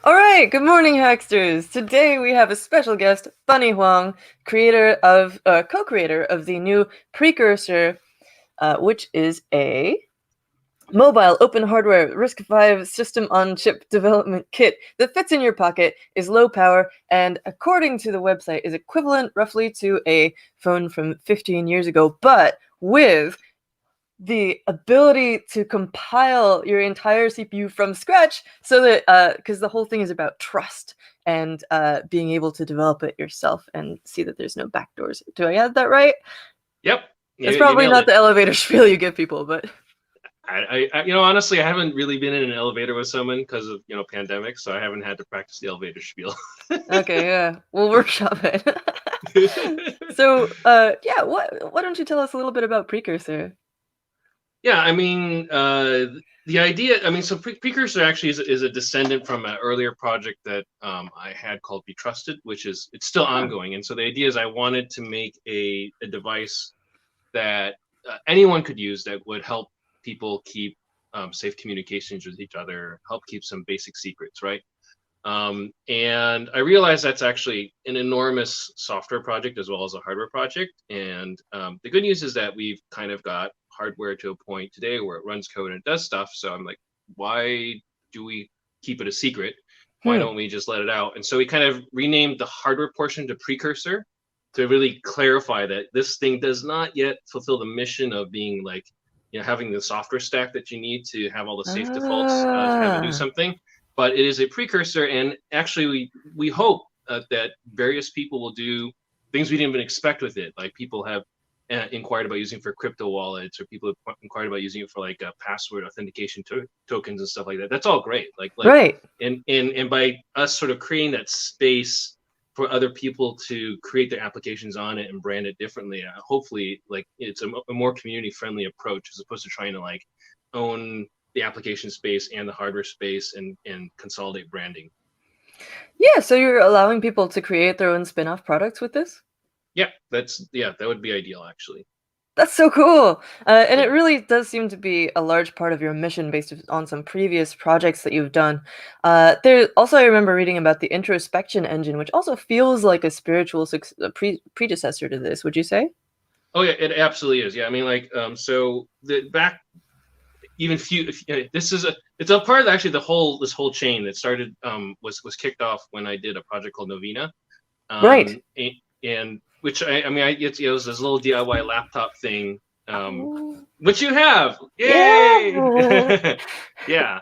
All right, good morning, Hacksters. Today we have a special guest, Bunnie Huang, co-creator of the new Precursor, which is a mobile open hardware risc-v system-on-chip development kit that fits in your pocket, is low power, and according to the website, is equivalent roughly to a phone from 15 years ago, but with the ability to compile your entire CPU from scratch so that because the whole thing is about trust and being able to develop it yourself and see that there's no backdoors. Do I have that right? Yep, That's you probably nailed not it. the elevator spiel you give people, but Honestly, I haven't really been in an elevator with someone because of pandemic, so I haven't had to practice the elevator spiel. okay, yeah, we'll workshop it. So, yeah, why don't you tell us a little bit about Precursor? Yeah, the idea. So Precursor actually is a descendant from an earlier project that I had called Be Trusted, which it's still Huh. ongoing. And so the idea is I wanted to make a device that anyone could use that would help people keep safe communications with each other, help keep some basic secrets, right? And I realized that's actually an enormous software project as well as a hardware project. And the good news is that we've kind of got hardware to a point today where it runs code and it does stuff. So I'm like, why do we keep it a secret? Why Hmm. don't we just let it out? And so we kind of renamed the hardware portion to Precursor to really clarify that this thing does not yet fulfill the mission of being like, having the software stack that you need to have all the safe defaults to have it do Ah. something, but it is a precursor. And actually, we hope that various people will do things we didn't even expect with it. Like people have inquired about using for crypto wallets, or people have inquired about using it for like password authentication tokens and stuff like that. That's all great. Right. And by us sort of creating that space for other people to create their applications on it and brand it differently, hopefully, like it's a more community friendly approach as opposed to trying to like own the application space and the hardware space and consolidate branding. Yeah, so you're allowing people to create their own spin-off products with this? That would be ideal actually. That's so cool. And it Yeah. really does seem to be a large part of your mission based on some previous projects that you've done. There also, I remember reading about the introspection engine, which also feels like a spiritual predecessor to this, would you say? Oh yeah, it absolutely is. Yeah, so the back even few this is a it's a part of actually this whole chain that started was kicked off when I did a project called Novena. Right. And which it was this little DIY laptop thing, Oh. which you have, yay. Yeah. Yeah.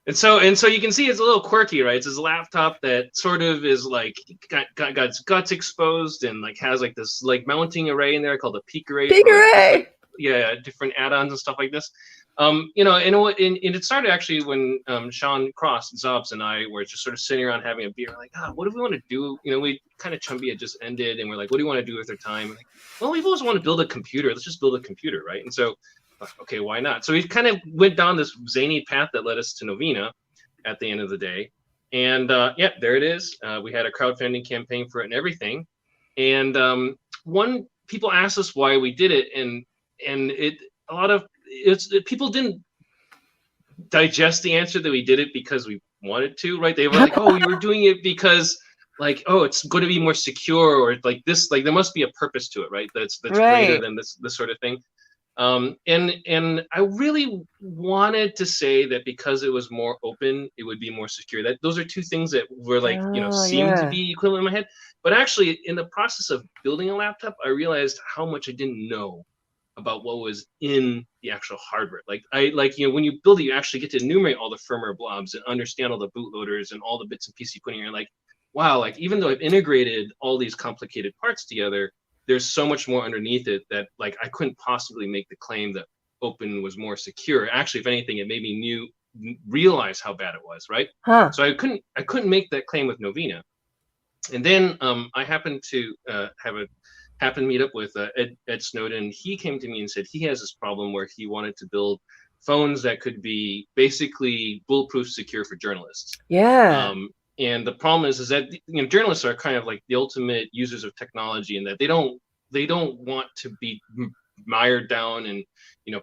And so you can see it's a little quirky, right? It's this laptop that sort of is like got its guts exposed and like has like this like mounting array in there called a peak array Big for like array! different, yeah, different add-ons and stuff like this. And it started actually when Sean Cross, Zobs, and I were just sort of sitting around having a beer, like, what do we want to do? We kind of Chumby had just ended, and we're like, what do you want to do with our time? And like, well, we've always wanted to build a computer. Let's just build a computer, right? And so okay, why not? So we kind of went down this zany path that led us to Novena at the end of the day. And yeah, there it is. We had a crowdfunding campaign for it and everything. And one people asked us why we did it, and it a lot of people didn't digest the answer that we did it because we wanted to, right? They were like, oh, you were doing it because like, oh, it's going to be more secure, or like this, like there must be a purpose to it, right? That's greater Right. than this sort of thing. And I really wanted to say that because it was more open, it would be more secure. That those are two things that were like, Oh, seemed to yeah. be equivalent in my head. But actually, in the process of building a laptop, I realized how much I didn't know about what was in the actual hardware. When you build it, you actually get to enumerate all the firmware blobs and understand all the bootloaders and all the bits and pieces you put in. You're like, wow, like even though I've integrated all these complicated parts together, there's so much more underneath it that like I couldn't possibly make the claim that open was more secure. Actually, if anything, it made me realize how bad it was, right? Huh. So I couldn't make that claim with Novena. And then I happened to meet up with Ed Snowden. He came to me and said he has this problem where he wanted to build phones that could be basically bulletproof secure for journalists. Yeah. And the problem is that journalists are kind of like the ultimate users of technology, in that they don't want to be mired down and you know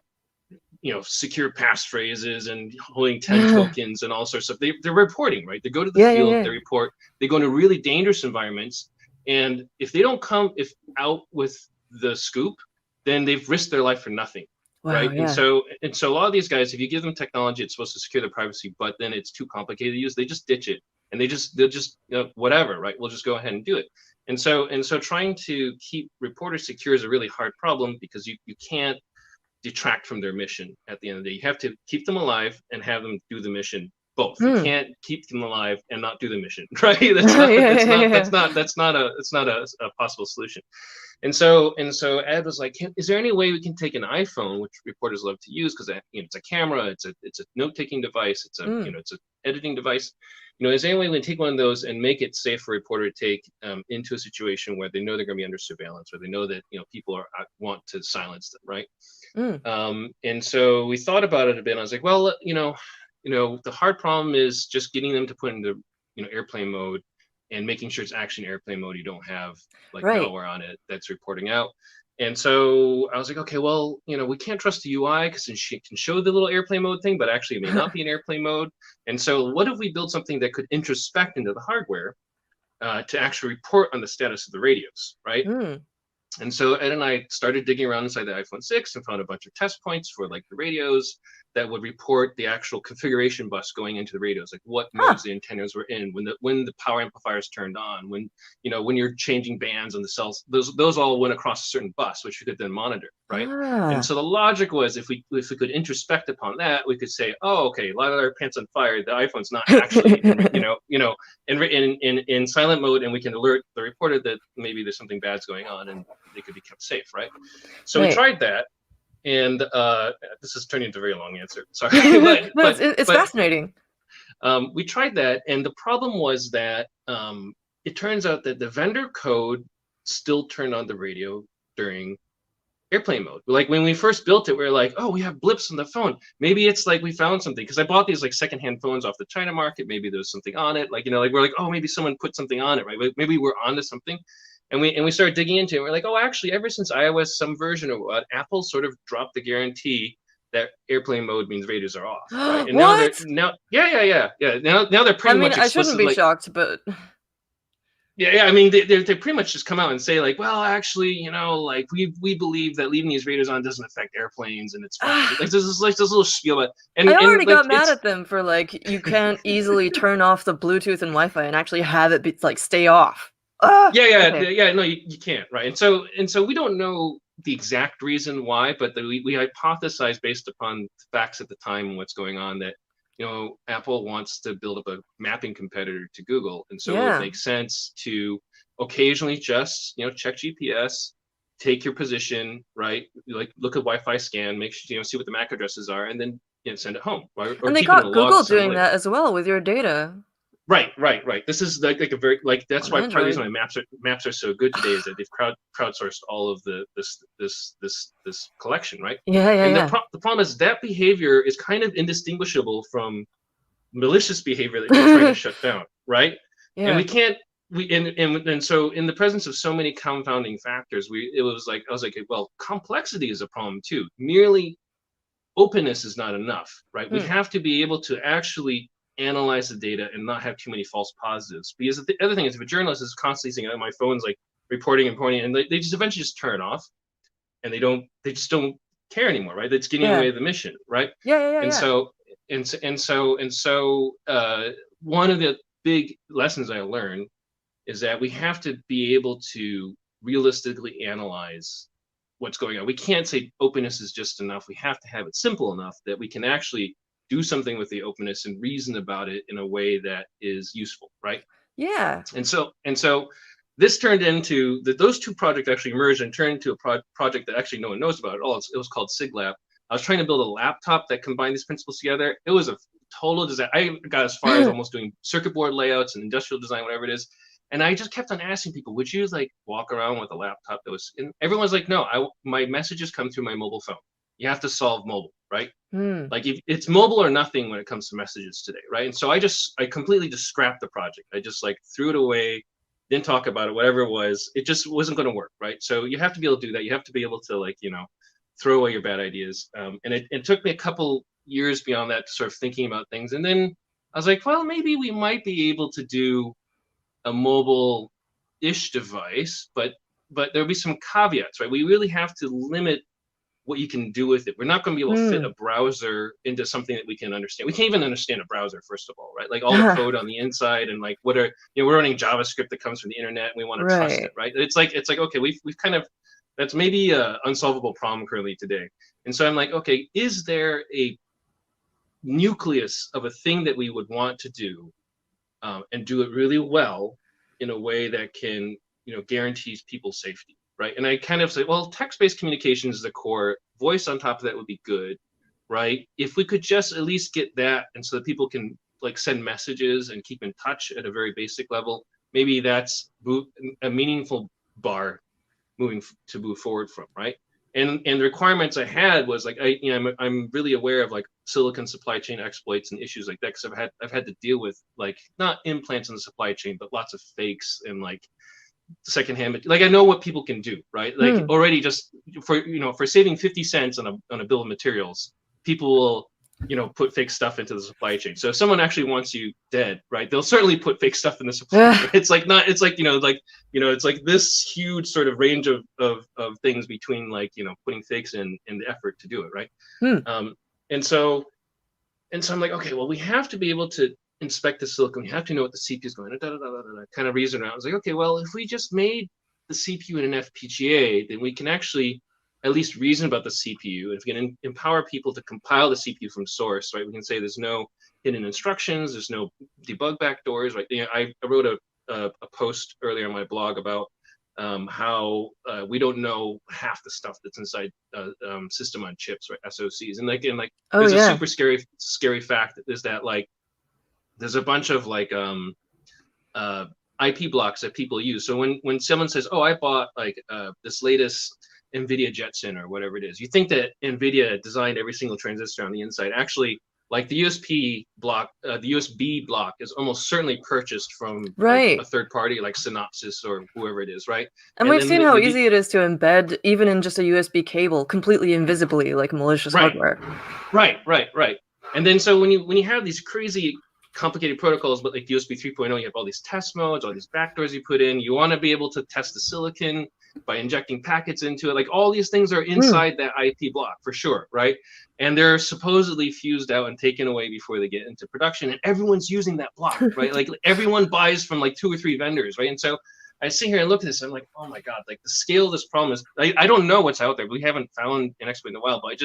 secure passphrases and holding 10 tokens and all sorts of. They're reporting, right? They go to the Yeah, field, yeah. they report. They go into really dangerous environments, and if they don't come out with the scoop, then they've risked their life for nothing. Wow, Right. yeah. And so a lot of these guys, if you give them technology, it's supposed to secure their privacy, but then it's too complicated to use, they just ditch it, and they'll just whatever, right? We'll just go ahead and do it. And so trying to keep reporters secure is a really hard problem, because you can't detract from their mission at the end of the day. You have to keep them alive and have them do the mission both. You can't keep them alive and not do the mission, right? That's not a possible solution. And so Ed was like, is there any way we can take an iPhone, which reporters love to use because it's a camera, it's a note-taking device, it's it's an editing device. Is there any way we can take one of those and make it safe for a reporter to take into a situation where they know they're going to be under surveillance, or they know that people want to silence them, right? And so we thought about it a bit. And I was like, well, the hard problem is just getting them to put into airplane mode and making sure it's actually in airplane mode. You don't have malware on it that's reporting out. And so I was like, okay, well, we can't trust the UI because it can show the little airplane mode thing, but actually it may not be in airplane mode. And so what if we build something that could introspect into the hardware to actually report on the status of the radios, right? And so Ed and I started digging around inside the iPhone 6 and found a bunch of test points for the radios that would report the actual configuration bus going into the radios, like what modes the antennas were in, when the power amplifiers turned on, when you're changing bands on the cells, those all went across a certain bus, which you could then monitor, right? And so the logic was, if we could introspect upon that, we could say, oh, okay, a lot of our pants on fire, the iPhone's not actually in silent mode, and we can alert the reporter that maybe there's something bad's going on, and they could be kept safe, right? So we tried that. And this is turning into a very long answer. Sorry, it's fascinating. We tried that, and the problem was that it turns out that the vendor code still turned on the radio during airplane mode. Like when we first built it, we were like, oh, we have blips on the phone. Maybe it's we found something, because I bought these secondhand phones off the China market. Maybe there's something on it. We're like, oh, maybe someone put something on it, right? Maybe we're onto something. And we started digging into it. And we're like, oh, actually, ever since iOS some version of Apple sort of dropped the guarantee that airplane mode means radios are off, right? And what? Now they're pretty much. I shouldn't be shocked, but yeah. I mean, they pretty much just come out and say well, actually, we believe that leaving these radios on doesn't affect airplanes, and it's fine. There's this little spiel, and I already got mad at them for you can't easily turn off the Bluetooth and Wi-Fi and actually have it be stay off. No, you can't, right? And so we don't know the exact reason why, but we hypothesized based upon facts at the time and what's going on that Apple wants to build up a mapping competitor to Google, and so it makes sense to occasionally just check GPS, take your position, right? Look at Wi-Fi scan, make sure see what the MAC addresses are, and then send it home. Or and they got Google doing that as well with your data. Right. This is a very that's why part of the reason why maps are so good today is that they've crowdsourced all of this collection, right? The problem is that behavior is kind of indistinguishable from malicious behavior that you're trying to shut down, right? And we can't. And so in the presence of so many confounding factors, I was like, well, complexity is a problem too. Merely openness is not enough, right? We have to be able to actually analyze the data and not have too many false positives. Because the other thing is, if a journalist is constantly saying, oh, my phone's reporting and pointing, and they just eventually just turn it off, and they just don't care anymore, right? That's getting away with the mission, right? So one of the big lessons I learned is that we have to be able to realistically analyze what's going on. We can't say openness is just enough. We have to have it simple enough that we can actually do something with the openness and reason about it in a way that is useful, right? Yeah. And so this turned into those two projects actually merged and turned into a project that actually no one knows about at all. It was called SIGLab. I was trying to build a laptop that combined these principles together. It was a total disaster. I got as far as almost doing circuit board layouts and industrial design, whatever it is. And I just kept on asking people, would you walk around with a laptop that was, and everyone's like, no, my messages come through my mobile phone. You have to solve mobile, right? If it's mobile or nothing when it comes to messages today, right? And so I completely just scrapped the project. I just threw it away, didn't talk about it, whatever it was. It just wasn't going to work, right? So you have to be able to do that. You have to be able to throw away your bad ideas. And it took me a couple years beyond that to sort of thinking about things. And then I was like, well, maybe we might be able to do a mobile-ish device, but there'll be some caveats, right? We really have to limit what you can do with it. We're not going to be able to fit a browser into something that we can understand. We can't even understand a browser, first of all, right? Like all the code on the inside, and like we're running JavaScript that comes from the internet, and we want to trust it, right? It's like okay, we've kind of, that's maybe an unsolvable problem currently today. And so I'm like, okay, is there a nucleus of a thing that we would want to do, and do it really well in a way that can, guarantees people's safety, right? And I kind of say, well, text-based communication is the core. Voice on top of that would be good, right? If we could just at least get that, and so that people can like send messages and keep in touch at a very basic level, maybe that's a meaningful bar to move forward from, right? And the requirements I had was like, I'm really aware of like silicon supply chain exploits and issues like that, because I've had to deal with like not implants in the supply chain, but lots of fakes and like secondhand. Like I know what people can do, right? Like already just for saving 50 cents on a bill of materials, people will put fake stuff into the supply chain. So if someone actually wants you dead, right, they'll certainly put fake stuff in the supply chain. It's like not, it's like it's like this huge sort of range of things between like putting fakes in and the effort to do it, right? And so I'm like, okay, well, we have to be able to inspect the silicon. We have to know what the CPU is going, kind of reason around. I was like, okay, well, if we just made the CPU in an FPGA, then we can actually at least reason about the CPU. And if we can empower people to compile the CPU from source, right? We can say there's no hidden instructions, there's no debug backdoors, right? I wrote a post earlier on my blog about how we don't know half the stuff that's inside system on chips, right? SoCs, and there's a super scary fact is that like there's a bunch of like IP blocks that people use. So when someone says, "Oh, I bought like this latest NVIDIA Jetson or whatever it is," you think that NVIDIA designed every single transistor on the inside. Actually, like the USB block is almost certainly purchased from like a third party, like Synopsys or whoever it is, right? And we've seen how easy it is to embed even in just a USB cable completely invisibly, like malicious hardware. Right. And then so when you have these crazy complicated protocols, but like USB 3.0, you have all these test modes, all these backdoors you put in. You want to be able to test the silicon by injecting packets into it. Like all these things are inside that IP block for sure, right? And they're supposedly fused out and taken away before they get into production. And everyone's using that block, right? Like everyone buys from like 2 or 3 vendors, right? And so I sit here and look at this, and I'm like, oh my God, like the scale of this problem is, I don't know what's out there. We haven't found an expert in a while, but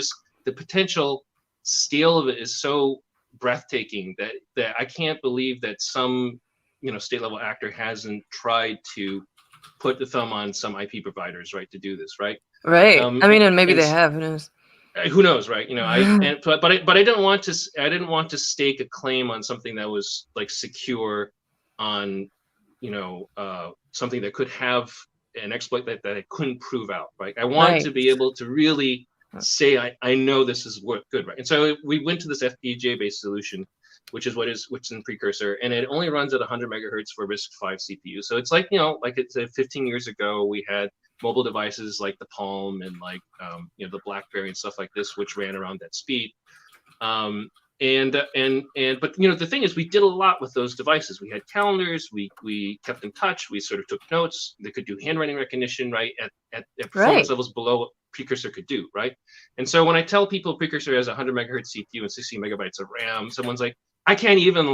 the potential scale of it is so breathtaking that I can't believe that some state level actor hasn't tried to put the thumb on some IP providers, right, to do this, right? I mean, and maybe they have. Who knows? Who knows, right? But I didn't want to stake a claim on something that was like secure on something that could have an exploit that I couldn't prove out, right? I wanted to be able to really say I know this is good, right? And so we went to this FPGA based solution, which is what's in Precursor, and it only runs at 100 megahertz for risc-v CPU. So it's like like it's 15 years ago we had mobile devices like the Palm and like the BlackBerry and stuff like this, which ran around that speed. But the thing is, we did a lot with those devices. We had calendars, we kept in touch, we sort of took notes. They could do handwriting recognition, right, at performance levels below what Precursor could do, right? And so when I tell people Precursor has 100 megahertz CPU and 16 megabytes of RAM, someone's like, I can't even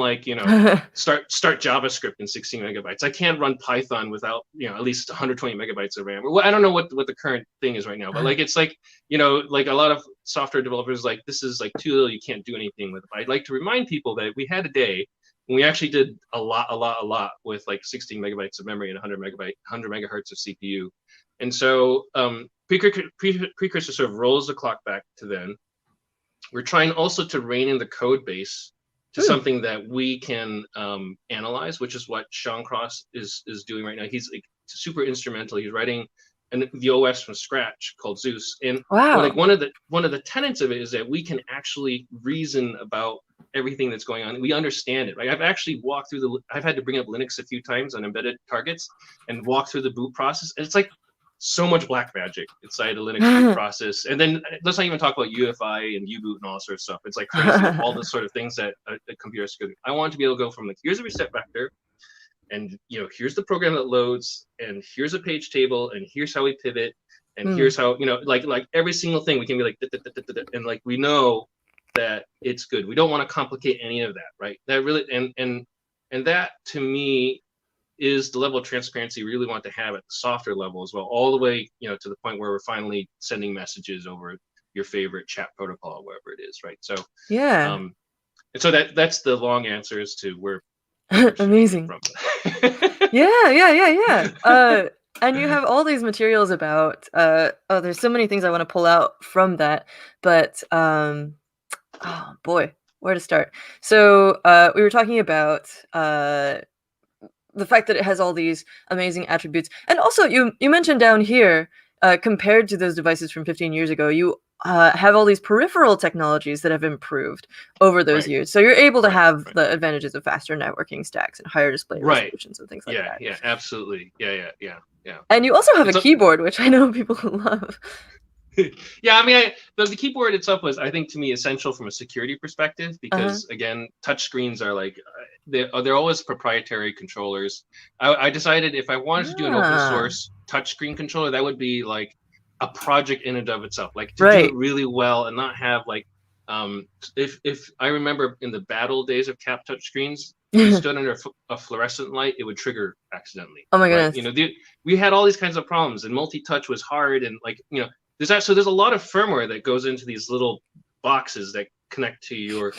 start JavaScript in 16 megabytes. I can't run Python without at least 120 megabytes of RAM. Well, I don't know what the current thing is right now, but like it's like like a lot of software developers like this is like too little. You can't do anything with it. I'd like to remind people that we had a day when we actually did a lot with like 16 megabytes of memory and 100 megahertz of CPU. And so Precursor sort of rolls the clock back to then. We're trying also to rein in the code base to something that we can analyze, which is what Sean Cross is doing right now. He's like super instrumental. He's writing the OS from scratch called Zeus. And one of the tenets of it is that we can actually reason about everything that's going on. We understand it. Right? I've actually walked through I've had to bring up Linux a few times on embedded targets and walk through the boot process. And it's like so much black magic inside a Linux boot process. And then let's not even talk about UFI and U-boot and all sorts of stuff. It's like crazy, all the sort of things that a computer is good. I want to be able to go from like, here's a reset vector, and here's the program that loads, and here's a page table, and here's how we pivot, and here's how like every single thing we can be like, and like we know that it's good. We don't want to complicate any of that, right? That really and that to me is the level of transparency we really want to have at the software level as well, all the way to the point where we're finally sending messages over your favorite chat protocol, whatever it is, right? So yeah, and so that's the long answer as to where amazing. Yeah. And you have all these materials about there's so many things I want to pull out from that, but oh boy, where to start? So we were talking about the fact that it has all these amazing attributes, and also you mentioned down here, compared to those devices from 15 years ago, you have all these peripheral technologies that have improved over those years. So you're able to have the advantages of faster networking stacks and higher display resolutions and things like that. Yeah, absolutely. Yeah. And you also have a keyboard, which I know people love. Yeah, I mean, the keyboard itself was, I think, to me, essential from a security perspective because, again, touch screens are like, they're always proprietary controllers. I decided if I wanted to do an open source touchscreen controller, that would be like a project in and of itself, like to do it really well and not have like, if I remember in the battle days of cap touchscreens, if you stood under a fluorescent light, it would trigger accidentally. Oh my goodness! We had all these kinds of problems, and multi-touch was hard, and like there's a lot of firmware that goes into these little boxes that connect to your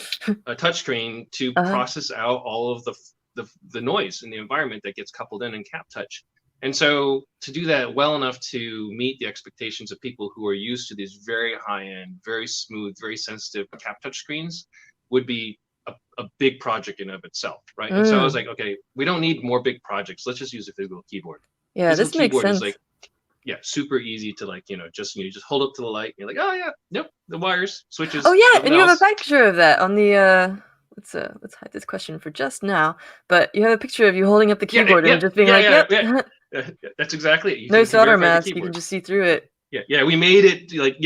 touchscreen to process out all of the noise in the environment that gets coupled in cap touch. And so to do that well enough to meet the expectations of people who are used to these very high-end, very smooth, very sensitive cap touch screens would be a big project in and of itself, right? And so I was like, okay, we don't need more big projects. Let's just use a physical keyboard. Yeah, this makes sense. Is like, super easy to like, just hold up to the light and you're like, oh yeah, nope, the wires, switches. Oh yeah, and you have a picture of that on the let's hide this question for just now. But you have a picture of you holding up the keyboard and just being that's exactly it. No solder mask, you can just see through it. Yeah, we made it like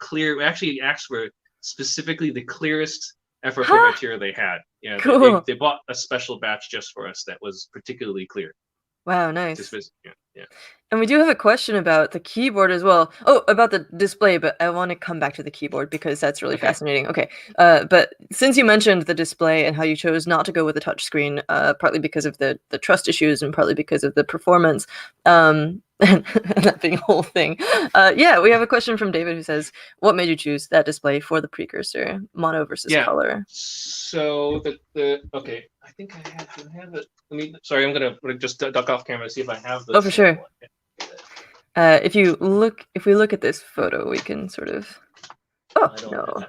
clear. We actually asked for specifically the clearest FR4 material they had. Yeah, cool. They bought a special batch just for us that was particularly clear. Wow, nice. Yeah. And we do have a question about the keyboard as well. Oh, about the display, but I want to come back to the keyboard because that's really fascinating. Okay, but since you mentioned the display and how you chose not to go with a touch screen, partly because of the trust issues and partly because of the performance, and that being a whole thing. We have a question from David who says, what made you choose that display for the Precursor, mono versus color? So okay, I think I have it. Sorry, I'm gonna just duck off camera to see if I have this. Oh, for sure. If we look at this photo, we can sort of. Oh no!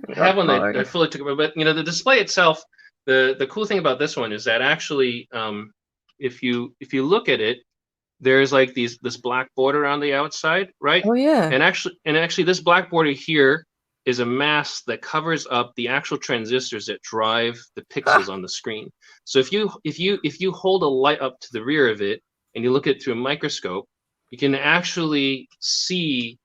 I have one that I fully took, but the display itself. The cool thing about this one is that actually, if you look at it, there's like this black border on the outside, right? Oh yeah. And actually, this black border here is a mask that covers up the actual transistors that drive the pixels on the screen. So if you hold a light up to the rear of it and you look at it through a microscope, you can actually see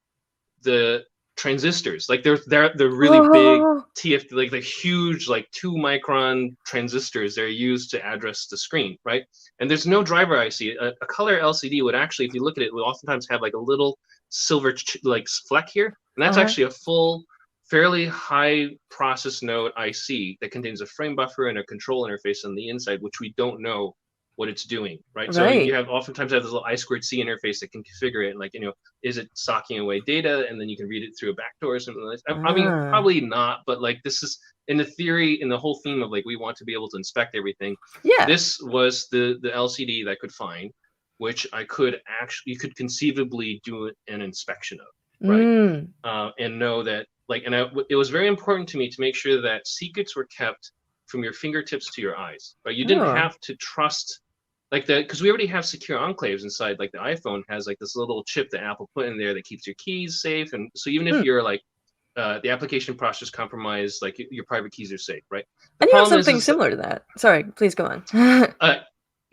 the transistors. Like they're really big TFT, like the huge, like 2-micron transistors they're used to address the screen, right? And there's no driver IC. A color LCD would actually, if you look at it, will oftentimes have like a little silver like fleck here, and that's actually a full, fairly high process node IC that contains a frame buffer and a control interface on the inside, which we don't know what it's doing, right? So you have oftentimes have this little I2C interface that can configure it, and like, is it socking away data, and then you can read it through a backdoor or something like that. I mean, probably not, but like this is in the theory, in the whole theme of like we want to be able to inspect everything. Yeah. This was the LCD that I could find, which you could conceivably do an inspection of, right? And know that it was very important to me to make sure that secrets were kept from your fingertips to your eyes, right? You didn't have to trust because we already have secure enclaves inside. Like the iPhone has like this little chip that Apple put in there that keeps your keys safe, and so even if you're like the application process compromised, like your private keys are safe, right? And you have something similar to that. Sorry, please go on.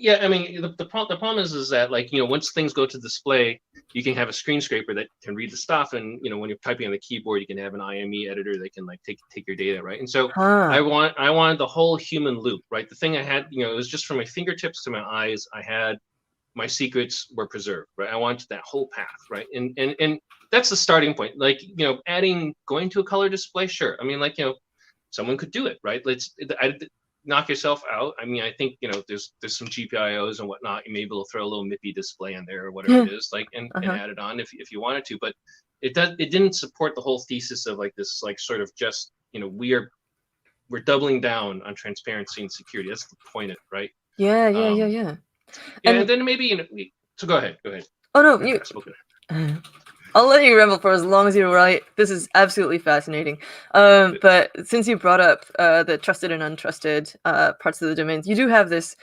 Yeah, I mean, the problem is that, like, once things go to display, you can have a screen scraper that can read the stuff, and when you're typing on the keyboard, you can have an IME editor that can like take your data, right? And so Huh. I wanted the whole human loop, right? The thing I had, it was just from my fingertips to my eyes. I had my secrets were preserved, right? I wanted that whole path, right? And that's the starting point. Like, going to a color display, sure. I mean, like, someone could do it, right? Knock yourself out. I mean, I think there's some GPIOs and whatnot. You may be able to throw a little MIPI display in there or whatever it is, like, and add it on if you wanted to. But it didn't support the whole thesis of like this, like, sort of just we're doubling down on transparency and security. That's the point of it, right? Yeah. Yeah, And and then maybe so go ahead. oh no, you. I'll let you ramble for as long as you're right. This is absolutely fascinating. But since you brought up the trusted and untrusted parts of the domains, you do have this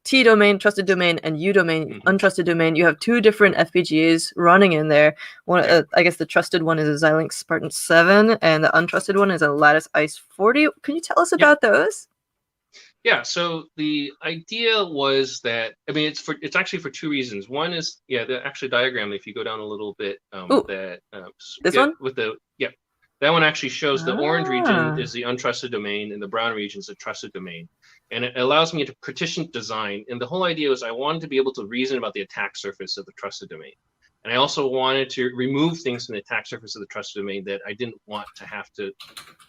T domain, trusted domain, and U domain, untrusted domain. You have two different FPGAs running in there. One, I guess the trusted one is a Xilinx Spartan 7, and the untrusted one is a Lattice Ice 40. Can you tell us about those? Yeah, so the idea was that, I mean, it's actually for two reasons. One is, the actual diagram, if you go down a little bit, this one? That one actually shows the orange region is the untrusted domain and the brown region is the trusted domain. And it allows me to partition design. And the whole idea was I wanted to be able to reason about the attack surface of the trusted domain. And I also wanted to remove things from the attack surface of the trusted domain that I didn't want to have to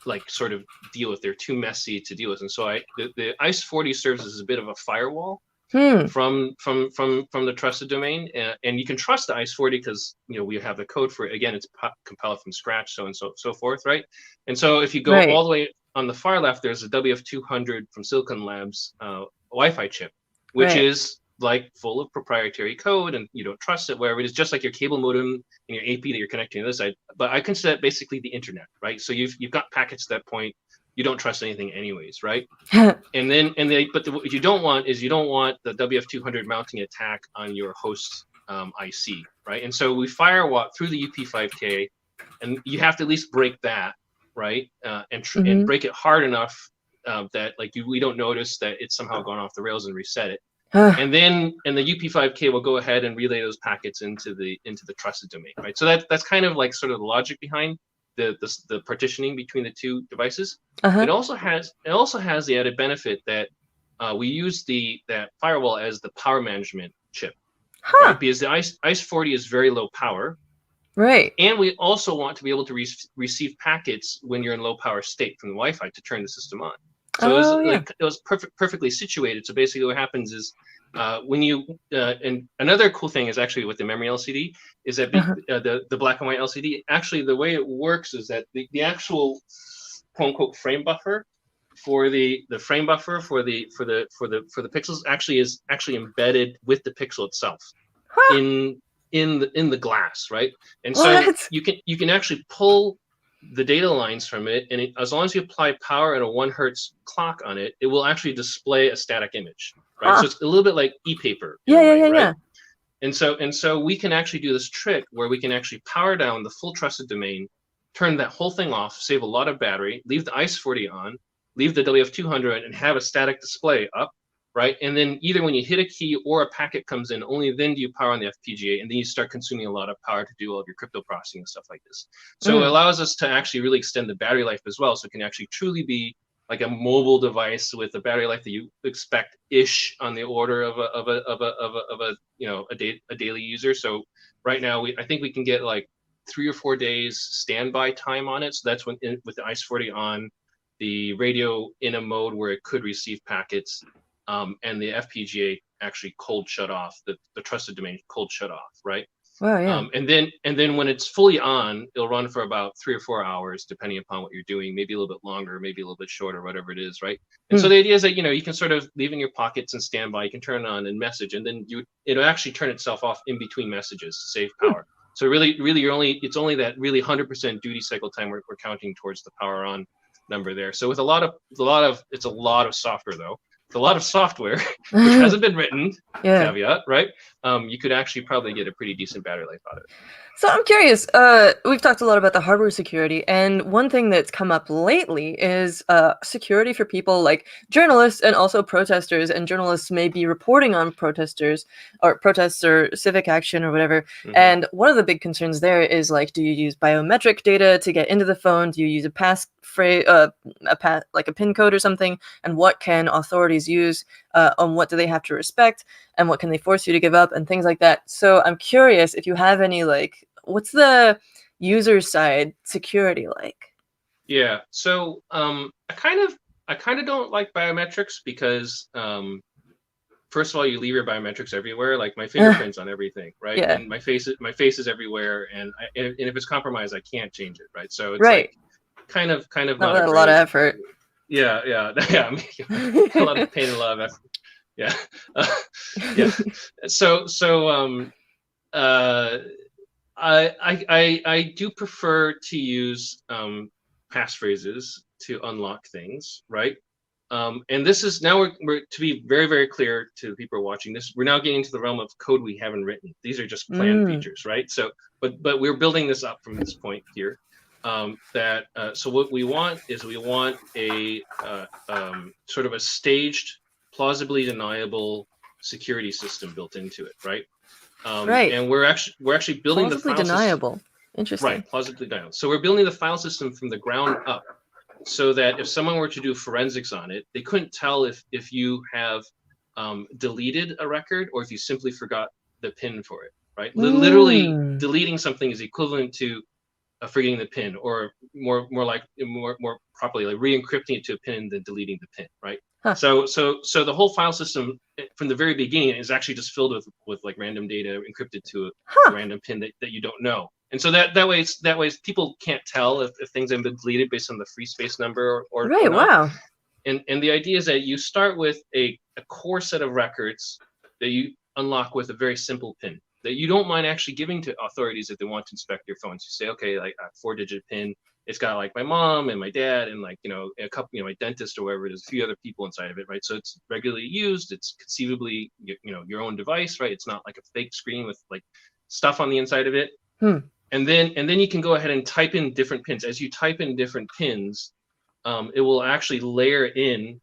like sort of deal with. They're too messy to deal with. And so the ICE 40 serves as a bit of a firewall from the trusted domain. And you can trust the ICE 40 because we have the code for it. Again, it's compiled from scratch, so forth, right? And so if you go all the way on the far left, there's a WF200 from Silicon Labs Wi-Fi chip, which is like full of proprietary code, and you don't trust it, wherever it is, just like your cable modem and your AP that you're connecting to this side. But I consider that basically the internet, right? So you've got packets at that point. You don't trust anything anyways, right? But what you don't want is the WF200 mounting attack on your host IC, right? And so we firewall through the UP5K, and you have to at least break that, right? And break it hard enough that like we don't notice that it's somehow gone off the rails and reset it. And the UP5K will go ahead and relay those packets into the trusted domain, right? So that's kind of like sort of the logic behind the partitioning between the two devices. It also has the added benefit that we use that firewall as the power management chip, right? Because the ICE 40 is very low power, right? And we also want to be able to receive packets when you're in low power state from the Wi-Fi to turn the system on. So it was perfectly situated. So basically what happens is when you and another cool thing is actually with the memory LCD is that the black and white LCD, actually the way it works is that the actual quote unquote frame buffer for the frame buffer for the pixels is actually embedded with the pixel itself in the glass, right? And so you can actually pull the data lines from it, and as long as you apply power and a 1 hertz clock on it, it will actually display a static image, right? So it's a little bit like e-paper, right? And so we can actually do this trick where we can actually power down the full trusted domain, turn that whole thing off, save a lot of battery, leave the ICE 40 on, leave the WF200, and have a static display up, right? And then either when you hit a key or a packet comes in, only then do you power on the FPGA, and then you start consuming a lot of power to do all of your crypto processing and stuff like this. So it allows us to actually really extend the battery life as well. So it can actually truly be like a mobile device with a battery life that you expect on the order of a daily user. So right now I think we can get like 3 or 4 days standby time on it. So that's when with the ICE 40 on, the radio in a mode where it could receive packets. And the FPGA actually cold shut off, the trusted domain cold shut off, right? Wow, yeah. And then when it's fully on, it'll run for about 3 or 4 hours, depending upon what you're doing, maybe a little bit longer, maybe a little bit shorter, whatever it is, right? And so the idea is that, you can sort of leave in your pockets and standby, you can turn it on and message, and then it'll actually turn itself off in between messages to save power. So really it's only that really 100% duty cycle time we're counting towards the power on number there. So with it's a lot of software though. a lot of software, which hasn't been written, Yeah. caveat, right? You could actually probably get a pretty decent battery life out of it. So I'm curious, we've talked a lot about the hardware security, and one thing that's come up lately is security for people like journalists and also protesters, and journalists may be reporting on protesters or protests or civic action or whatever. Mm-hmm. And one of the big concerns there is like, do you use biometric data to get into the phone? Do you use a like a PIN code or something? And what can authorities use? On what do they have to respect? And what can they force you to give up, and things like that. So I'm curious if you have any, like, what's the user side security like? Yeah, so I kind of don't like biometrics because first of all, you leave your biometrics everywhere, like my fingerprints on everything, right? Yeah. And my face is everywhere, and if it's compromised, I can't change it, right? So it's Right. like kind of Not a lot of effort. Yeah, yeah, a lot of pain and a lot of effort. Yeah, yeah. So I do prefer to use passphrases to unlock things, right? And this is now we're to be very, very clear to the people watching this. We're now getting into the realm of code we haven't written. These are just planned features, right? So, but we're building this up from this point here. So what we want is a sort of a staged, plausibly deniable security system built into it, right? Right. And we're actually building plausibly the file deniable. System. Interesting. Right, plausibly deniable. So we're building the file system from the ground up, so that if someone were to do forensics on it, they couldn't tell if you have deleted a record or if you simply forgot the PIN for it, right? Literally, deleting something is equivalent to forgetting the PIN, or more properly, like re-encrypting it to a PIN than deleting the PIN, right? Huh. So the whole file system from the very beginning is actually just filled with like random data encrypted to a random PIN that you don't know. And so that way people can't tell if things have been deleted based on the free space number or right. not. Wow. And the idea is that you start with a core set of records that you unlock with a very simple PIN that you don't mind actually giving to authorities if they want to inspect your phones. You say, okay, like a 4-digit PIN. It's got like my mom and my dad and like, a couple, my dentist or whatever it is, a few other people inside of it, right? So it's regularly used. It's conceivably, your own device, right? It's not like a fake screen with like stuff on the inside of it. And then you can go ahead and type in different pins. As you type in different pins, it will actually layer in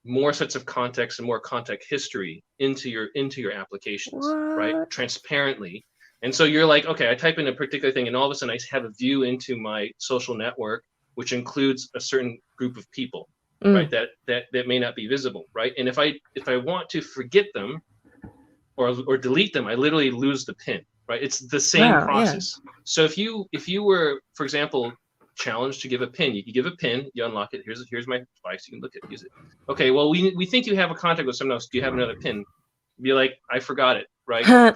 more sets of context and more context history into your applications, right? Transparently. And so you're like, okay, I type in a particular thing, and all of a sudden I have a view into my social network, which includes a certain group of people, right? That may not be visible, right? And if I want to forget them or delete them, I literally lose the PIN, right? It's the same process. Yeah. So if you were, for example, challenged to give a PIN, you give a PIN, you unlock it. Here's my device. You can look at it, use it. Okay, well we think you have a contact with someone else. Do you have another PIN? Be like, I forgot it, right?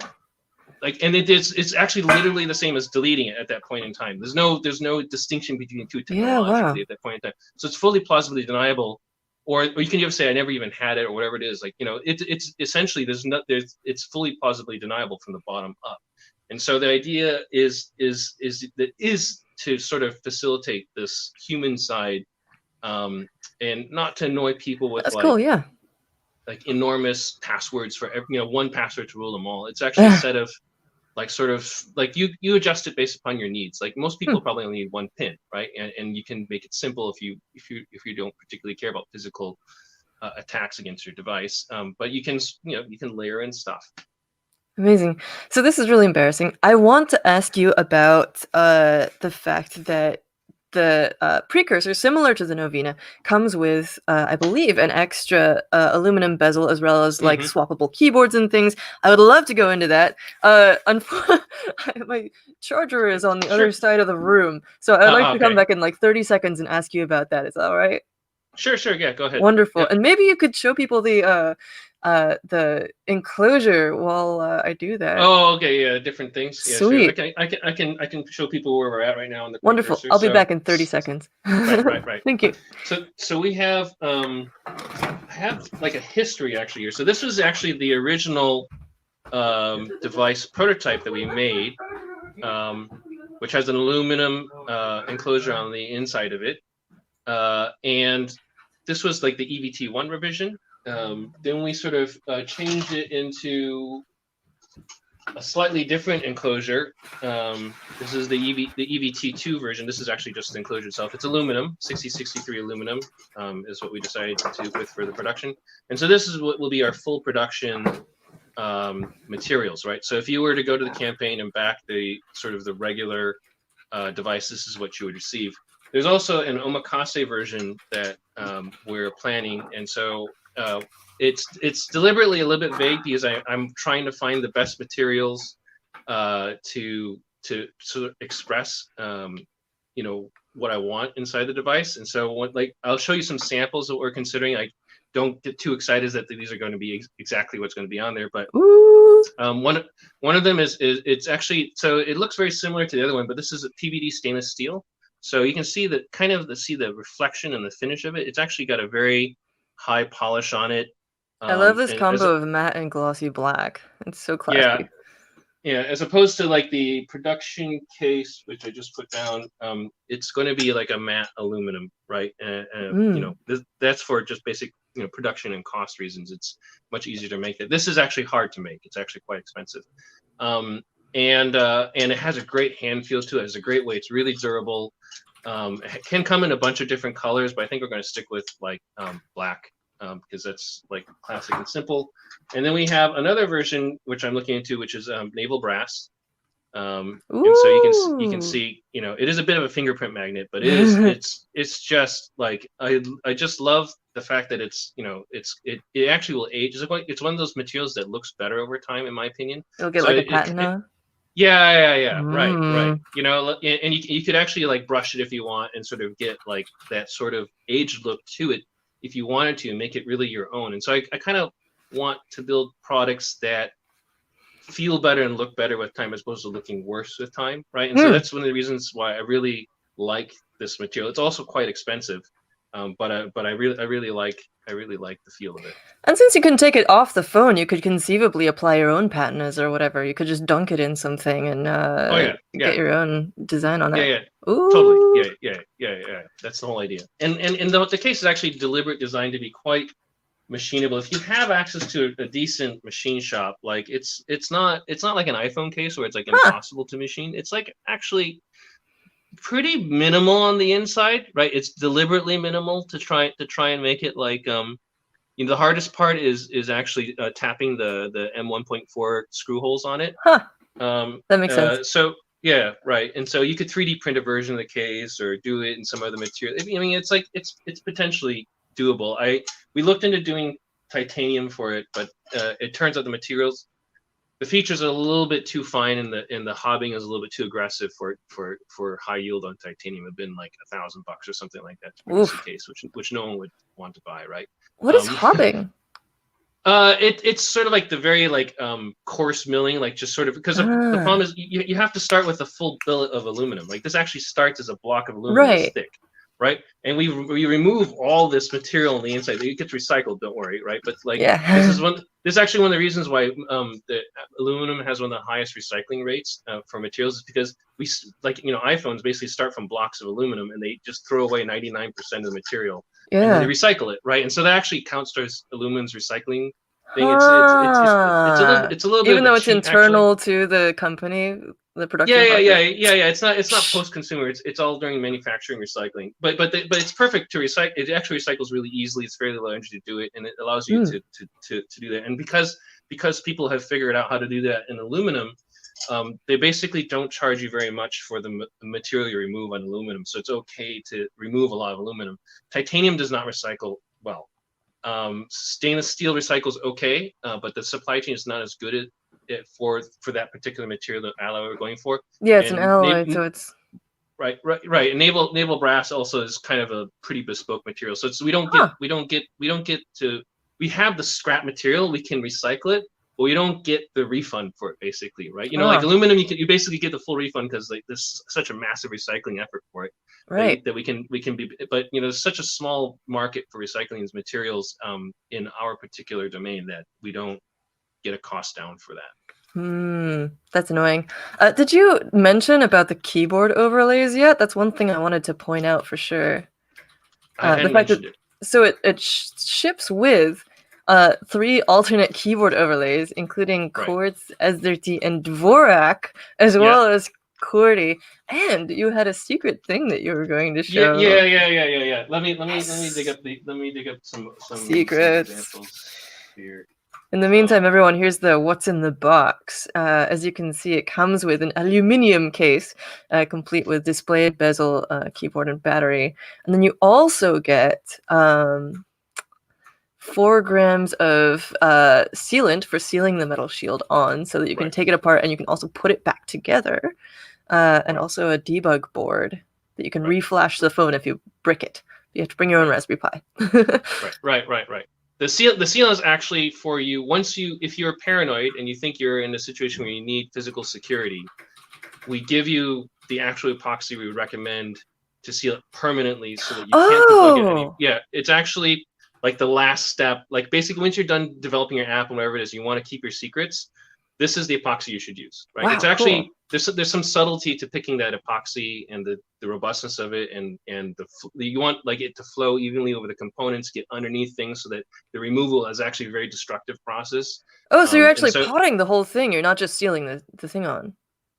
Like, and it's actually literally the same as deleting it at that point in time. There's no distinction between the two technologically at that point in time. So it's fully plausibly deniable, or you can just say I never even had it or whatever it is. Like, it's essentially it's fully plausibly deniable from the bottom up. And so the idea is to sort of facilitate this human side, and not to annoy people with like enormous passwords for one password to rule them all. It's actually a set of like sort of like you adjust it based upon your needs. Like most people probably only need one PIN, right? And you can make it simple if you don't particularly care about physical attacks against your device. But you can layer in stuff. Amazing. So this is really embarrassing. I want to ask you about the fact that the Precursor, similar to the Novena, comes with, I believe, an extra aluminum bezel as well as like swappable keyboards and things. I would love to go into that. My charger is on the other side of the room, so I'd like to come back in like 30 seconds and ask you about that. Is that all right? Sure. Yeah, go ahead. Wonderful. Yeah. And maybe you could show people the enclosure while I do that. Oh, okay, yeah, different things. Yeah, sweet. Sure. I can show people where we're at right now in the Wonderful. Precursor. I'll be back in 30 seconds. Right. Thank you. So we have like a history actually here. So this was actually the original device prototype that we made, which has an aluminum enclosure on the inside of it, and this was like the EVT1 revision. then we sort of changed it into a slightly different enclosure. This is the EVT2 version. This is actually just the enclosure itself. It's aluminum, 6063 aluminum is what we decided to with for the production. And so this is what will be our full production materials, right? So if you were to go to the campaign and back the sort of the regular device, this is what you would receive. There's also an omakase version that we're planning, and so it's deliberately a little bit vague because I'm trying to find the best materials to sort of express what I want inside the device. And so I'll show you some samples that we're considering. I don't get too excited that these are going to be exactly what's going to be on there, but one of them is it's actually, so it looks very similar to the other one, but this is a PVD stainless steel. So you can see the reflection and the finish of it. It's actually got a very high polish on it. I love this combo of matte and glossy black. It's so classy. Yeah, as opposed to like the production case, which I just put down, it's going to be like a matte aluminum, right? That's for just basic production and cost reasons. It's much easier to make it. This is actually hard to make. It's actually quite expensive. And it has a great hand feel to it. It's a great way. It's really durable. It can come in a bunch of different colors, but I think we're going to stick with like black because that's like classic and simple. And then we have another version which I'm looking into, which is naval brass. And so you can see, it is a bit of a fingerprint magnet, but it's just like I just love the fact that it's it actually will age. It's one of those materials that looks better over time, in my opinion. It'll get like a patina. Yeah. Right. And you could actually like brush it if you want and sort of get like that sort of aged look to it if you wanted to, make it really your own. And so I kind of want to build products that feel better and look better with time as opposed to looking worse with time, right? And so that's one of the reasons why I really like this material. It's also quite expensive, but I really like the feel of it. And since you can take it off the phone, you could conceivably apply your own patinas or whatever. You could just dunk it in something and get your own design on it. Yeah. Totally. Yeah. That's the whole idea. And the case is actually deliberate design to be quite machinable. If you have access to a decent machine shop, like it's not like an iPhone case where it's like impossible to machine. It's like actually pretty minimal on the inside, right? It's deliberately minimal to try and make it like the hardest part is actually tapping the M1.4 screw holes on it. That makes sense. So yeah, right. And so you could 3D print a version of the case or do it in some other material. I mean, it's like it's potentially doable. We looked into doing titanium for it, but it turns out the features are a little bit too fine, and the hobbing is a little bit too aggressive for high yield on titanium. It'd been like $1,000 or something like that to produce a case, which no one would want to buy, right? What is hobbing? It's sort of like the very like coarse milling, like just sort of because the problem is you have to start with a full billet of aluminum. Like this actually starts as a block of aluminum that's thick. Right, and we remove all this material on the inside. It gets recycled, don't worry, right? But like this is actually one of the reasons why the aluminum has one of the highest recycling rates for materials, is because iPhones basically start from blocks of aluminum and they just throw away 99% of the material and then they recycle it, right? And so that actually counts towards aluminum's recycling thing. It's a little bit, even though it's internal to the company. The production yeah. It's not post-consumer. It's all during manufacturing recycling. But it's perfect to recycle. It actually recycles really easily. It's fairly low energy to do it, and it allows you to do that. And because people have figured out how to do that in aluminum, they basically don't charge you very much for the material you remove on aluminum. So it's okay to remove a lot of aluminum. Titanium does not recycle well. Stainless steel recycles okay, but the supply chain is not as good at for that particular material, the alloy we're going for. Yeah, it's an alloy, so it's right. And naval brass also is kind of a pretty bespoke material. So we don't get to we have the scrap material, we can recycle it, but we don't get the refund for it basically, right? Like aluminum, you basically get the full refund because like there's such a massive recycling effort for it, right? That we can be, but there's such a small market for recycling these materials in our particular domain that we don't get a cost down for that. That's annoying. Did you mention about the keyboard overlays yet? That's one thing I wanted to point out for sure. I hadn't mentioned it. So it ships with 3 alternate keyboard overlays, including Right. Chords, SDRT, and Dvorak, as well as QWERTY. And you had a secret thing that you were going to show. Yeah. Let me dig up some Secrets. examples here. In the meantime, everyone, here's the what's in the box. As you can see, it comes with an aluminum case, complete with display, bezel, keyboard, and battery. And then you also get 4 grams of sealant for sealing the metal shield on, so that you can take it apart and you can also put it back together. And also a debug board that you can reflash the phone if you brick it. You have to bring your own Raspberry Pi. Right. The sealant is actually for you if you're paranoid and you think you're in a situation where you need physical security, we give you the actual epoxy we would recommend to seal it permanently so that you can't debug it. It's actually like the last step. Like basically once you're done developing your app and whatever it is, you want to keep your secrets, this is the epoxy you should use, right? Wow, it's actually there's some subtlety to picking that epoxy and the robustness of it, and you want like it to flow evenly over the components, get underneath things so that the removal is actually a very destructive process. Oh, so you're actually potting the whole thing. You're not just sealing the thing on.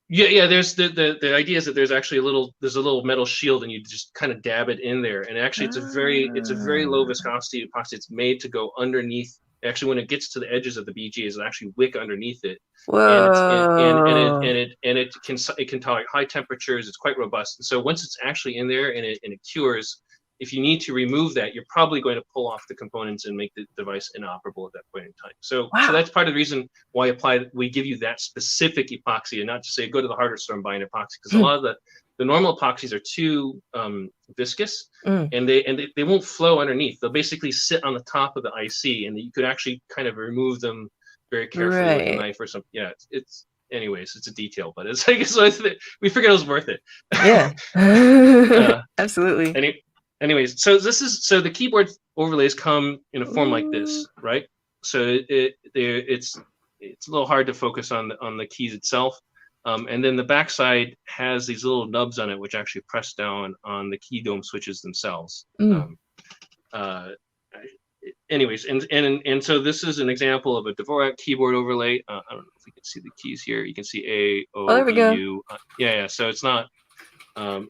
Yeah. There's the idea is that there's actually a little metal shield, and you just kind of dab it in there. And actually, it's a very low viscosity epoxy. It's made to go underneath. Actually, when it gets to the edges of the BGAs, it actually wick underneath it. Whoa. And it can tolerate high temperatures. It's quite robust. And so once it's actually in there and it cures, if you need to remove that, you're probably going to pull off the components and make the device inoperable at that point in time. So that's part of the reason why we give you that specific epoxy, and not just say go to the hardware store and buy an epoxy, because a lot of the normal epoxies are too viscous, and they won't flow underneath. They'll basically sit on the top of the IC, and you could actually kind of remove them very carefully with a knife or something. Yeah, anyways, it's a detail, but it's like we figured it was worth it. Yeah, absolutely. Anyways, so the keyboard overlays come in a form like this, right? So it's a little hard to focus on the keys itself, and then the backside has these little nubs on it, which actually press down on the key dome switches themselves. Anyways, and so this is an example of a Dvorak keyboard overlay. I don't know if we can see the keys here. You can see A, O, E, U. Yeah. So it's not. And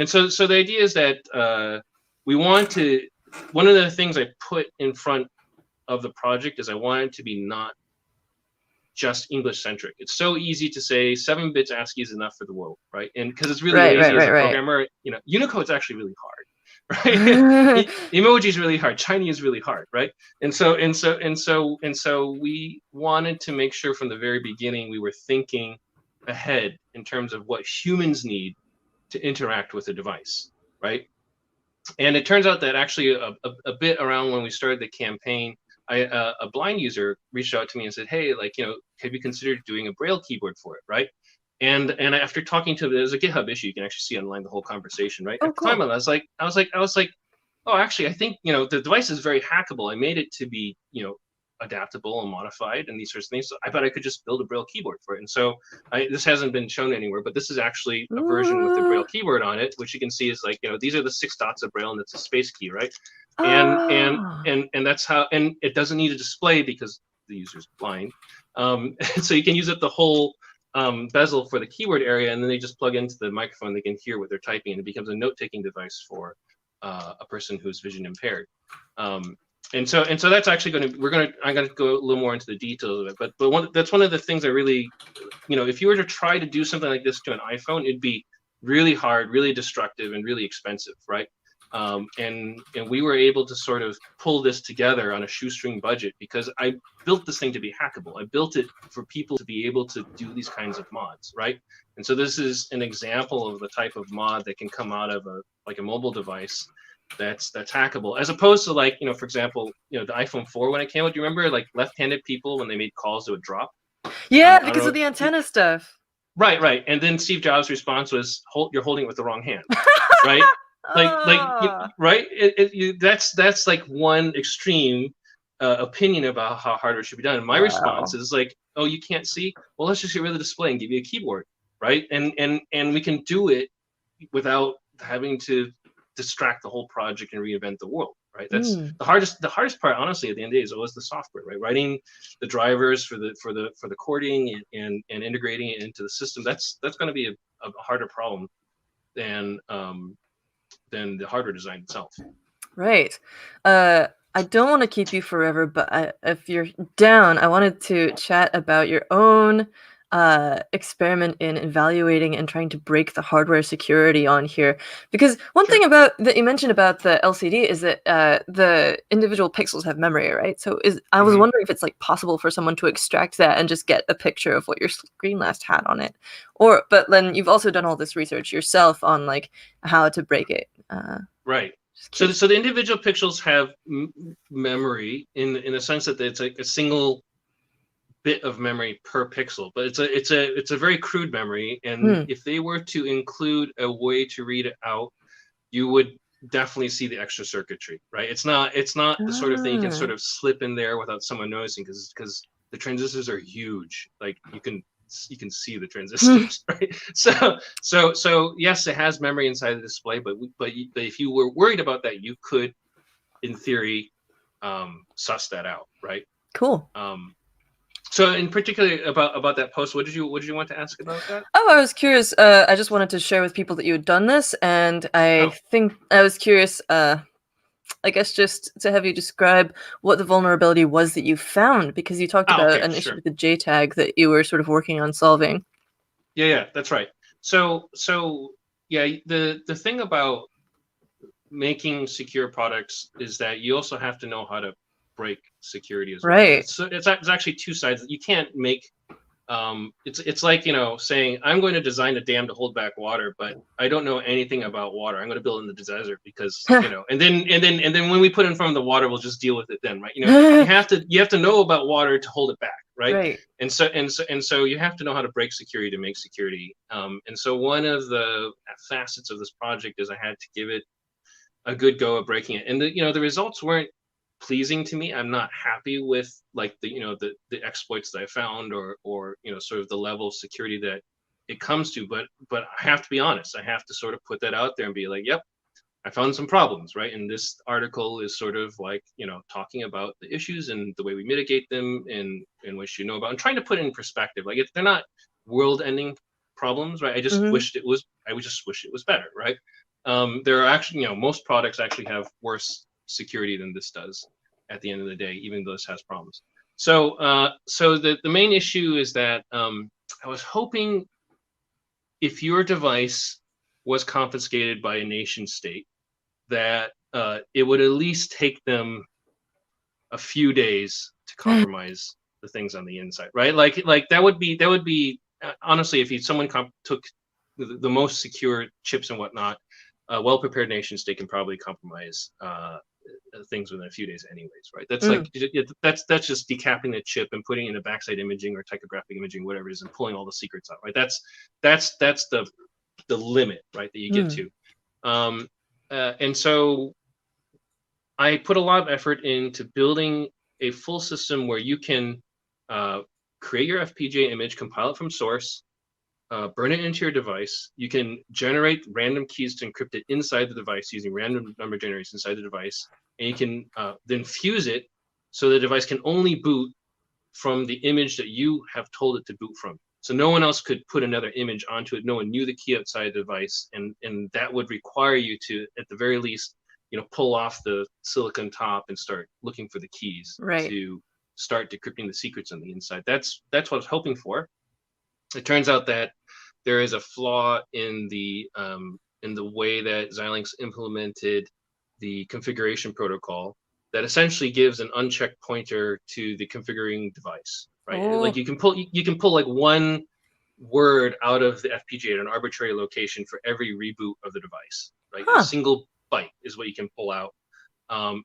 so the idea is that we want to. One of the things I put in front of the project is I want it to be not just English centric. It's so easy to say 7 bits ASCII is enough for the world, right? And because it's really lazy as a programmer, Unicode's actually really hard. Right? Emoji is really hard. Chinese is really hard, right? And so we wanted to make sure from the very beginning we were thinking ahead in terms of what humans need to interact with a device, right? And it turns out that actually a bit around when we started the campaign, a blind user reached out to me and said, "Hey, have you considered doing a Braille keyboard for it, right?" And after talking to him, there's a GitHub issue you can actually see online the whole conversation, right? At the time, I was like, oh, actually, I think the device is very hackable. I made it to be adaptable and modified and these sorts of things. So I thought I could just build a Braille keyboard for it. And so this hasn't been shown anywhere, but this is actually a version with the Braille keyboard on it, which you can see is these are the 6 dots of Braille, and it's a space key, right? And that's how. And it doesn't need a display because the user's blind, so you can use up the whole bezel for the keyboard area, and then they just plug into the microphone. They can hear what they're typing, and it becomes a note-taking device for a person who's vision impaired. And so that's actually I'm going to go a little more into the details of it. But that's one of the things I really, if you were to try to do something like this to an iPhone, it'd be really hard, really destructive, and really expensive, right? And we were able to sort of pull this together on a shoestring budget because I built this thing to be hackable. I built it for people to be able to do these kinds of mods, right? And so this is an example of the type of mod that can come out of a mobile device that's hackable, as opposed to for example, the iPhone 4 when it came out. Do you remember left-handed people when they made calls it would drop? Yeah, because of the antenna stuff. Right. And then Steve Jobs' response was, "You're holding it with the wrong hand," right? Right? That's like one extreme opinion about how hardware should be done. And my response is oh, you can't see? Well, let's just get rid of the display and give you a keyboard, right? And we can do it without having to distract the whole project and reinvent the world, right? That's the hardest part, honestly, at the end of the day, is always the software, right? Writing the drivers for the cording and integrating it into the system. That's going to be a harder problem than the hardware design itself. Right. I don't want to keep you forever, but if you're down, I wanted to chat about your own experiment in evaluating and trying to break the hardware security on here. Because one Sure. thing about that you mentioned about the LCD is that the individual pixels have memory, right? So I was wondering if it's like possible for someone to extract that and just get a picture of what your screen last had on it. But then you've also done all this research yourself on like how to break it. Right. So the individual pixels have memory in the sense that it's like a single bit of memory per pixel, but it's a very crude memory, and if they were to include a way to read it out, you would definitely see the extra circuitry, right? It's not the sort of thing you can sort of slip in there without someone noticing, because the transistors are huge. Like you can see the transistors, right? So yes, it has memory inside the display, but if you were worried about that, you could, in theory, suss that out, right? Cool. So in particular about that post, what did you want to ask about that? Oh, I was curious. I just wanted to share with people that you had done this, and I think I was curious. I guess just to have you describe what the vulnerability was that you found, because you talked about an issue with the JTAG that you were sort of working on solving. Yeah, that's right. So yeah, the thing about making secure products is that you also have to know how to break security as well. Right. It's actually two sides. You can't make it's like, saying I'm going to design a dam to hold back water, but I don't know anything about water. I'm going to build in the desert because and then when we put in front of the water, we'll just deal with it then, right? You have to know about water to hold it back, right? Right. And so you have to know how to break security to make security. And so one of the facets of this project is I had to give it a good go at breaking it, and the results weren't pleasing to me. I'm not happy with like the exploits that I found, or sort of the level of security that it comes to. But I have to be honest. I have to sort of put that out there and be like, yep, I found some problems, right? And this article is sort of like talking about the issues and the way we mitigate them, and which about, and trying to put it in perspective. Like they're not world-ending problems, right? I just wished it was. I would just wish it was better, right? There are actually, most products actually have worse security than this does at the end of the day, even though this has problems. So the main issue is that I was hoping if your device was confiscated by a nation state, that it would at least take them a few days to compromise the things on the inside, right? Like that would be honestly, if someone took the most secure chips and whatnot, a well-prepared nation state can probably compromise things within a few days anyways, right? That's like that's just decapping the chip and putting in a backside imaging or tychographic imaging, whatever it is, and pulling all the secrets out, right? That's the limit, right, that you get to. And so I put a lot of effort into building a full system where you can create your FPGA image, compile it from source, burn it into your device. You can generate random keys to encrypt it inside the device using random number generators inside the device. And you can then fuse it so the device can only boot from the image that you have told it to boot from. So no one else could put another image onto it. No one knew the key outside the device. And that would require you to, at the very least, pull off the silicon top and start looking for the keys to start decrypting the secrets on the inside. That's what I was hoping for. It turns out that there is a flaw in the way that Xilinx implemented the configuration protocol that essentially gives an unchecked pointer to the configuring device, right? Like you can pull like one word out of the FPGA at an arbitrary location for every reboot of the device, right? A single byte is what you can pull out.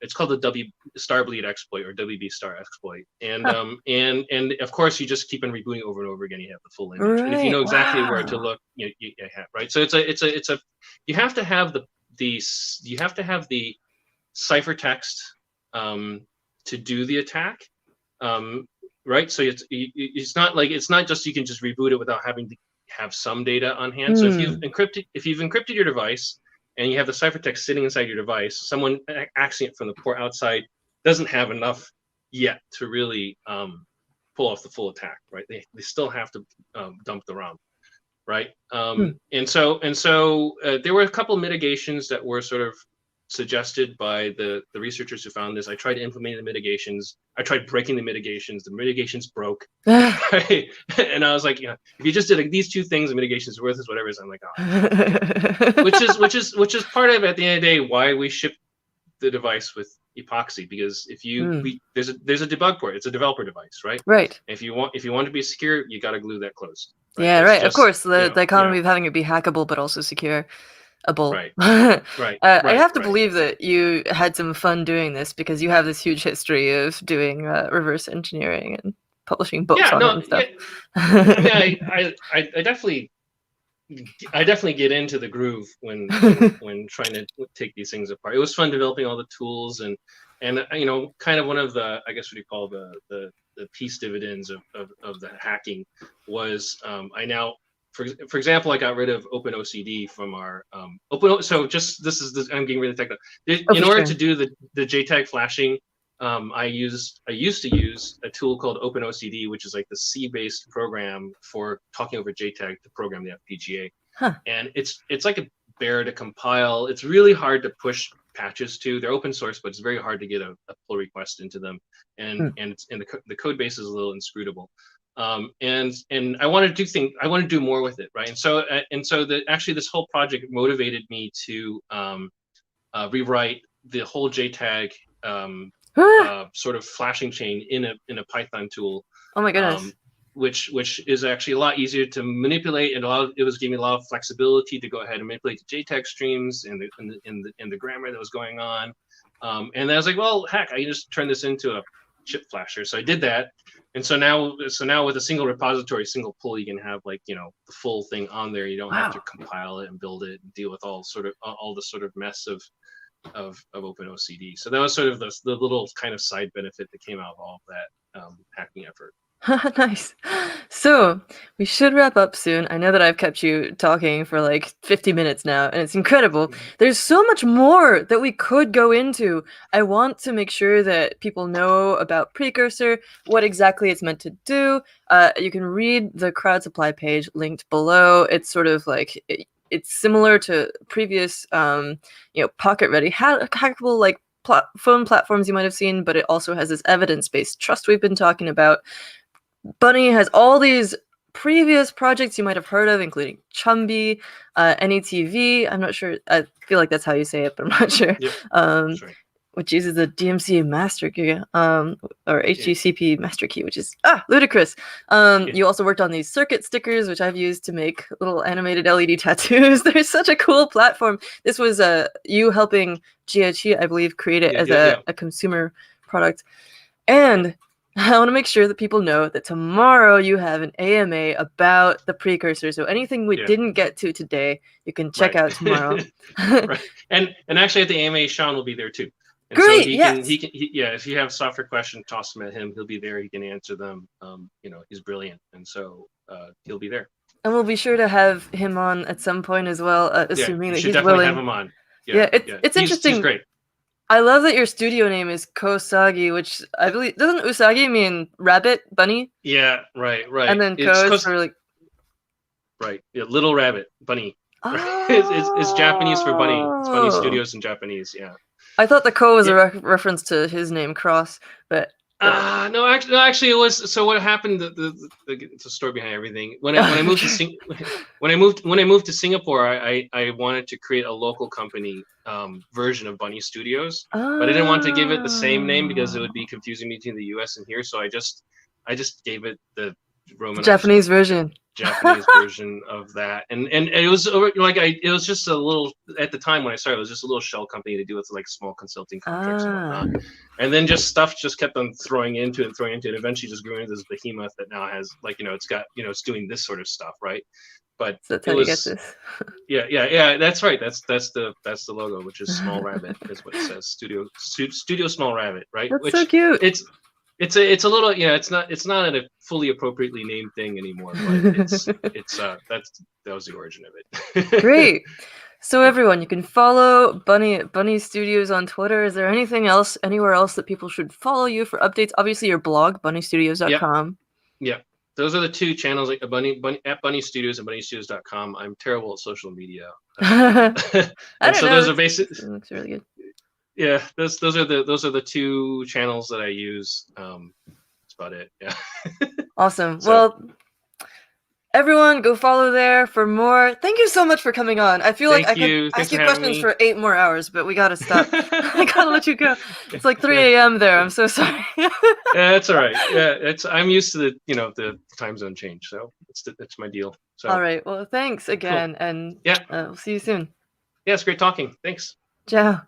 It's called the Starbleed exploit, or WB star exploit, and of course you just keep on rebooting over and over again. You have the full image, and if you know exactly where to look, you have, right. So it's a you have to have the ciphertext to do the attack, right? So it's not just you can just reboot it without having to have some data on hand. So if you've encrypted your device, and you have the ciphertext sitting inside your device, someone accessing it from the port outside doesn't have enough yet to really pull off the full attack, right? They still have to dump the ROM, right? And so there were a couple of mitigations that were sort of suggested by the researchers who found this. I tried implementing the mitigations. I tried breaking the mitigations. The mitigations broke. Right? And I was like, if you just did these two things, the mitigations are worth is whatever. I'm like, oh, which is part of, at the end of the day, why we ship the device with epoxy, because if you there's a debug port. It's a developer device, right? Right. If you want to be secure, you got to glue that closed. Right? Yeah, right. Of course, the economy of having it be hackable but also secure. Right. I have to believe that you had some fun doing this, because you have this huge history of doing reverse engineering and publishing books on it and stuff. I definitely get into the groove when trying to take these things apart. It was fun developing all the tools and kind of one of the, I guess what you call the peace dividends of the hacking was I now. For example, I got rid of OpenOCD from our So I'm getting really technical. In order to do the JTAG flashing, I used to use a tool called OpenOCD, which is like the C-based program for talking over JTAG to program the FPGA. And it's like a bear to compile. It's really hard to push patches to. They're open source, but it's very hard to get a pull request into them. And the code base is a little inscrutable. And I want to do more with it, right? And so actually this whole project motivated me to rewrite the whole JTAG sort of flashing chain in a Python tool. Oh my goodness! Which is actually a lot easier to manipulate, and it was giving me a lot of flexibility to go ahead and manipulate the JTAG streams and the grammar that was going on. And I was like, well, heck, I can just turn this into a chip flasher. So I did that. And so now with a single repository, single pull, you can have the full thing on there. You don't have to compile it and build it and deal with all the sort of mess of OpenOCD. So that was sort of the little kind of side benefit that came out of all of that hacking effort. Nice. So we should wrap up soon. I know that I've kept you talking for like 50 minutes now, and it's incredible. There's so much more that we could go into. I want to make sure that people know about Precursor, what exactly it's meant to do. You can read the crowd supply page linked below. It's sort of like it's similar to previous pocket ready hackable like phone platforms you might have seen, but it also has this evidence-based trust we've been talking about. Bunnie has all these previous projects you might have heard of, including Chumby, NETV. I'm not sure. I feel like that's how you say it, but I'm not sure. Yep. Which uses the DMCA master key, or HGCP master key, which is ludicrous. You also worked on these circuit stickers, which I've used to make little animated LED tattoos. They're such a cool platform. This was you helping Jia, I believe, create it as a consumer product. And I want to make sure that people know that tomorrow you have an AMA about the Precursor. So anything we didn't get to today, you can check out tomorrow. Right. And actually at the AMA, Sean will be there too. And great. So he can, if you have software questions, toss them at him. He'll be there. He can answer them. He's brilliant. And so he'll be there. And we'll be sure to have him on at some point as well, assuming that he's definitely willing. Have him on. It's interesting. He's great. I love that your studio name is Kosagi, which I believe doesn't Usagi mean rabbit, bunny? Yeah, right. And then Kos for like right, little rabbit, bunny. Oh. It's Japanese for bunny. It's Bunnie Studios in Japanese. Yeah. I thought the Ko was a reference to his name, Cross, but. No, actually, it was. So what happened? It's a story behind everything. When I moved to Singapore, I wanted to create a local company version of Bunnie Studios, but I didn't want to give it the same name because it would be confusing between the U.S. and here. So I just gave it the Roman Japanese version. Japanese version of that, and it was like it was just a little at the time when I started. It was just a little shell company to do with like small consulting contracts and whatnot. And then stuff kept on throwing into it. Eventually, just grew into this behemoth that now has it's doing this sort of stuff, right? But so that's how you get this. Yeah. That's right. That's the logo, which is Small Rabbit, is what it says. Studio Small Rabbit, right? That's so cute. It's a little it's not a fully appropriately named thing anymore, but that was the origin of it. Great. So everyone, you can follow Bunnie Studios on Twitter. Is there anything else, anywhere else that people should follow you for updates? Obviously, your blog, bunniestudios.com. Yeah. Those are the two channels, like Bunnie at Bunnie Studios and bunniestudios.com. I'm terrible at social media. I And don't so know. those are basic. It looks really good. Yeah, those are the two channels that I use. That's about it. Yeah. Awesome. So, Well, everyone, go follow there for more. Thank you so much for coming on. I feel like I thank could you. Thanks ask for you having questions me. for 8 more hours, but we gotta stop. I gotta let you go. It's like 3 a.m. there. I'm so sorry. Yeah, it's all right. Yeah, I'm used to the time zone change, so it's my deal. So All right. Well, thanks again, cool. and Yeah, we'll see you soon. yeah, it's great talking. Thanks. Ciao.